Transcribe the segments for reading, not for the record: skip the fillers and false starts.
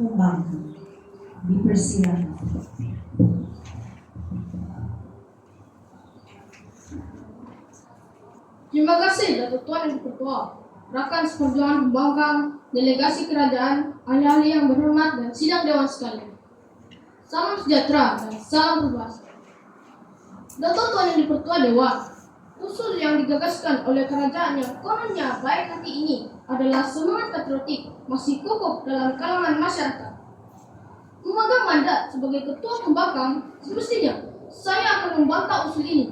pembangkang. Dipersilakan. Terima kasih Datuk Tuan Yang Ketua, rakan seperjuangan pembangkang, delegasi kerajaan, ahli-ahli yang berhormat dan sidang dewan sekalian. Salam sejahtera dan salam berbahasa. Datuk Tuan Yang Dipertua Dewan, usul yang digagaskan oleh kerajaan yang kononnya baik hati ini adalah semangat patriotik masih kukuh dalam kalangan masyarakat. Memegang mandat sebagai ketua pembangkang, semestinya saya akan membantah usul ini.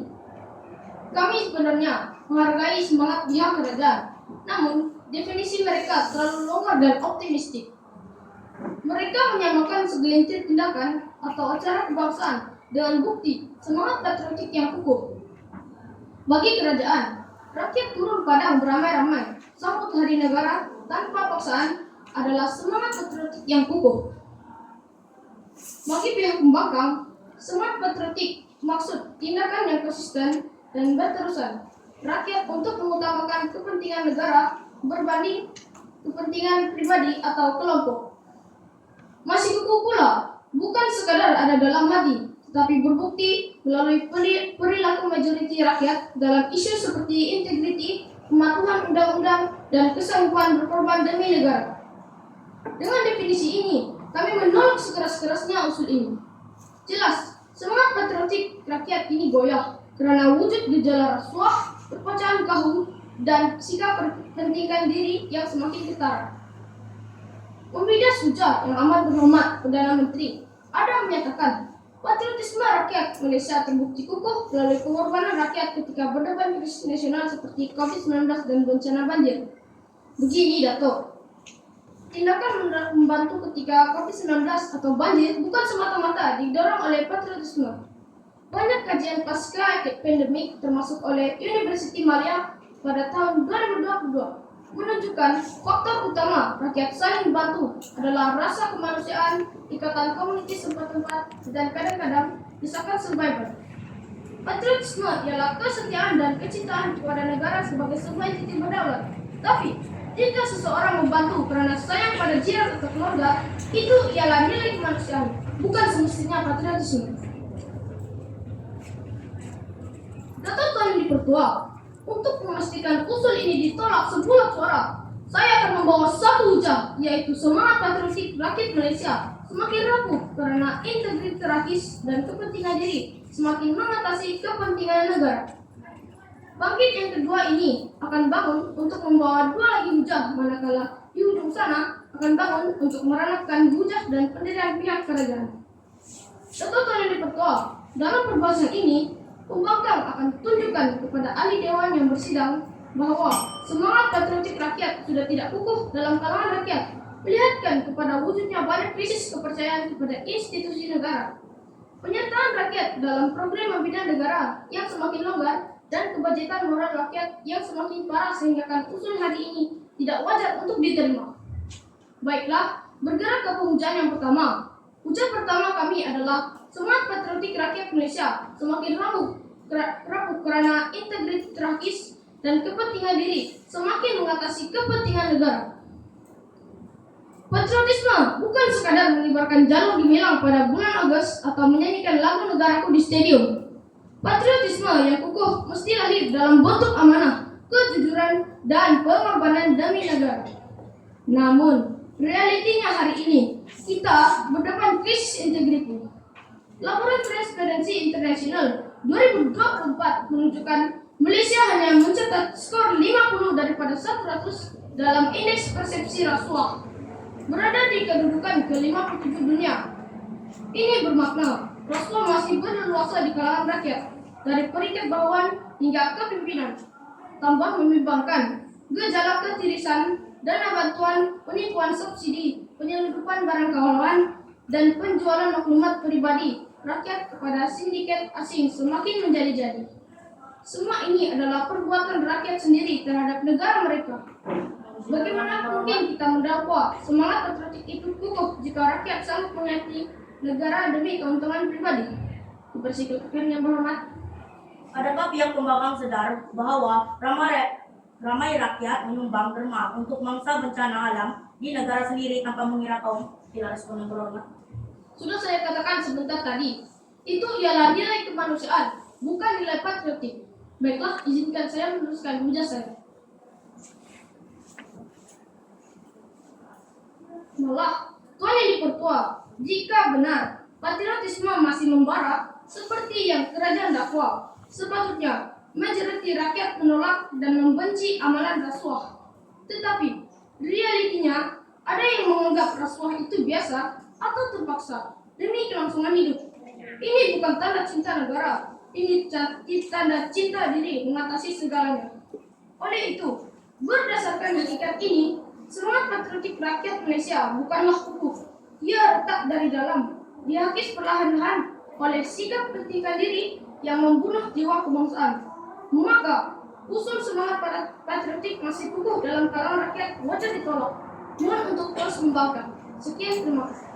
Kami sebenarnya menghargai semangat pihak kerajaan, namun definisi mereka terlalu longgar dan optimistik. Mereka menyamakan segelintir tindakan atau acara kebangsaan dengan bukti semangat patriotik yang kukuh. Bagi kerajaan, rakyat turun padang beramai-ramai sambut hari negara tanpa paksaan adalah semangat patriotik yang kukuh. Bagi pihak pembangkang, semangat patriotik maksud tindakan yang konsisten dan berterusan rakyat untuk mengutamakan kepentingan negara berbanding kepentingan pribadi atau kelompok. Masih kukuh pula, bukan sekadar ada dalam hati, tetapi berbukti melalui perilaku majoriti rakyat dalam isu seperti integriti, kepatuhan undang-undang, dan kesanggupan berkorban demi negara. Dengan definisi ini, kami menolak sekeras-kerasnya usul ini. Jelas, semangat patriotik rakyat ini goyah karena wujud gejala rasuah, perpecahan kaum, dan sikap berpentingkan diri yang semakin ketara. Pembidas Suja yang amat berhormat Perdana Menteri ada menyatakan patriotisme rakyat Malaysia terbukti kukuh melalui pengorbanan rakyat ketika berdepan krisis nasional seperti COVID-19 dan bencana banjir. Begini Dato', tindakan membantu ketika COVID-19 atau banjir bukan semata-mata didorong oleh patriotisme. Banyak kajian pasca pandemik termasuk oleh University Malaya pada tahun 2022 menunjukkan faktor utama rakyat saling membantu adalah rasa kemanusiaan, ikatan komunitas tempat-tempat, dan kadang-kadang desakan survivor. Patriotisme ialah kesetiaan dan kecintaan kepada negara sebagai sebuah entiti berdaulat. Tapi, jika seseorang membantu karena sayang pada jiran atau keluarga, itu ialah nilai kemanusiaan, bukan semestinya patriotisme. Datuk Tuan Dipertua, untuk memastikan usul ini ditolak sebulat suara, saya akan membawa satu hujah, yaitu semangat patriotik rakyat Malaysia semakin rapuh karena integritas dan kepentingan diri semakin mengatasi kepentingan negara. Bangkit yang kedua ini akan bangun untuk membawa dua lagi hujah, manakala di ujung sana akan bangun untuk meranapkan hujah dan pendirian pihak kerajaan. Datuk Tuan Dipertua, dalam perbahasan ini, pembangkang akan tunjukkan kepada ahli dewan yang bersidang bahwa semangat patriotik rakyat sudah tidak kukuh dalam kalangan rakyat, melihatkan kepada wujudnya banyak krisis kepercayaan kepada institusi negara. Penyertaan rakyat dalam program membina negara yang semakin longgar dan kebajikan moral rakyat yang semakin parah sehingga usul hari ini tidak wajar untuk diterima. Baiklah, bergerak ke penghujaan yang pertama. Hujah pertama kami adalah semangat patriotik rakyat Malaysia semakin rapuh karena integritas dan kepentingan diri semakin mengatasi kepentingan negara. Patriotisme bukan sekadar mengibarkan jalur gemilang pada bulan Agustus atau menyanyikan lagu negaraku di stadium. Patriotisme yang kukuh mesti lahir dalam bentuk amanah, kejujuran, dan pengorbanan demi negara. Namun, realitinya hari ini, kita berdepan krisis integriti. Laporan Transparency International 2024 menunjukkan Malaysia hanya mencatat skor 50 daripada 100 dalam indeks persepsi rasuah, berada di kedudukan ke-57 dunia. Ini bermakna rasuah masih berleluasa di kalangan rakyat, dari peringkat bawahan hingga kepimpinan. Tambah membimbangkan, gejala ketirisan, dana bantuan, penipuan subsidi, penyelundupan barang kawan, dan penjualan maklumat pribadi rakyat kepada sindiket asing semakin menjadi-jadi. Semua ini adalah perbuatan rakyat sendiri terhadap negara mereka. Bagaimana mungkin kita mendakwa semangat patriotik itu kukuh jika rakyat sanggup mengganti negara demi keuntungan pribadi? Dipersilakan yang berhormat. Adakah pihak pembangkang sadar bahwa ramai rakyat menyumbang derma untuk mangsa bencana alam di negara sendiri tanpa mengira kaum? Tidak respon yang terhormat. Sudah saya katakan sebentar tadi, itu ialah nilai kemanusiaan, bukan nilai patriotik. Baiklah, izinkan saya meneruskan hujah saya. Malah, Tuan yang dipertua, jika benar patriotisme masih membara seperti yang kerajaan dakwa, sepatutnya majoriti rakyat menolak dan membenci amalan rasuah. Tetapi, realitinya ada yang menganggap rasuah itu biasa atau terpaksa demi kelangsungan hidup. Ini bukan tanda cinta negara, ini tanda cinta diri mengatasi segalanya. Oleh itu, berdasarkan hakikat ini, semangat patriotik rakyat Malaysia bukanlah kukuh. Ia retak dari dalam, dihakis perlahan-lahan oleh sikap pentingkan diri yang membunuh jiwa kebangsaan. Maka, usul semangat patriotik masih kukuh dalam kalangan rakyat wajar ditolak. Mohon untuk terus membangkang. Sekian, terima kasih.